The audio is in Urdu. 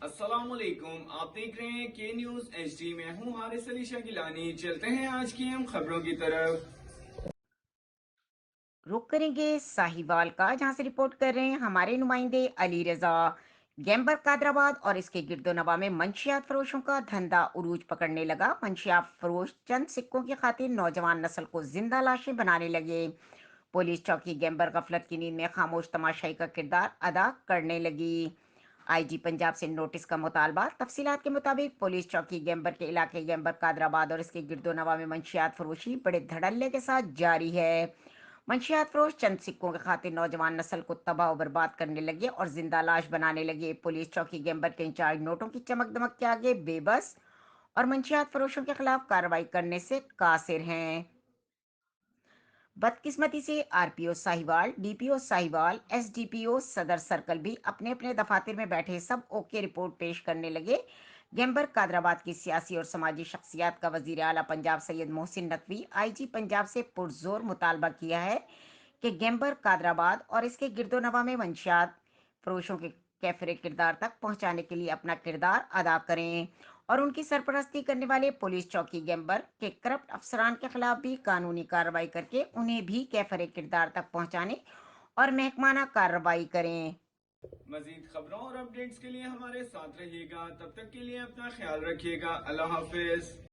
السلام علیکم، آپ دیکھ رہے ہیں کے نیوز ایچ ڈی میں ہوں حارث علی شاہ گیلانی۔ چلتے ہیں آج کی اہم خبروں کی طرف۔ رخ کریں گے ساہیوال کا، جہاں سے رپورٹ کر رہے ہیں ہمارے نمائندے علی رضا۔ گیمبر قادرآباد اور اس کے گرد و نواح میں منشیات فروشوں کا دھندا عروج پکڑنے لگا۔ منشیات فروش چند سکوں کی خاطر نوجوان نسل کو زندہ لاشیں بنانے لگے۔ پولیس چوکی گیمبر غفلت کی نیند میں خاموش تماشائی کا کردار ادا کرنے لگی۔ آئی جی پنجاب سے نوٹس کا مطالبہ۔ تفصیلات کے مطابق پولیس چوکی گیمبر کے علاقے گیمبر قادرآباد اور اس کے گرد و نواح میں منشیات فروشی بڑے دھڑلے کے ساتھ جاری ہے۔ منشیات فروش چند سکوں کی خاطر نوجوان نسل کو تباہ و برباد کرنے لگے اور زندہ لاش بنانے لگے۔ پولیس چوکی گیمبر کے انچارج نوٹوں کی چمک دمک کے آگے بے بس اور منشیات فروشوں کے خلاف کارروائی کرنے سے قاصر ہیں۔ بدقسمتی سے آر پی او ساہیوال، ڈی پی او ساہیوال، ایس ڈی پی او صدر سرکل بھی اپنے اپنے دفاتر میں بیٹھے سب اوکے رپورٹ پیش کرنے لگے۔ گیمبر قادرآباد کی سیاسی اور سماجی شخصیات کا وزیر اعلیٰ پنجاب سید محسن نقوی آئی جی پنجاب سے پرزور مطالبہ کیا ہے کہ گیمبر قادرآباد اور اس کے گرد و نواح میں منشیات فروشوں کے کیفر کردار تک پہنچانے کے لیے اپنا کردار ادا کریں اور ان کی سرپرستی کرنے والے پولیس چوکی گیمبر کے کرپٹ افسران کے خلاف بھی قانونی کارروائی کر کے انہیں بھی کیفر کردار تک پہنچانے اور محکمانہ کارروائی کریں۔ مزید خبروں اور اپڈیٹس کے لیے ہمارے ساتھ رہیے گا، تب تک کے لیے اپنا خیال رکھیے گا۔ اللہ حافظ۔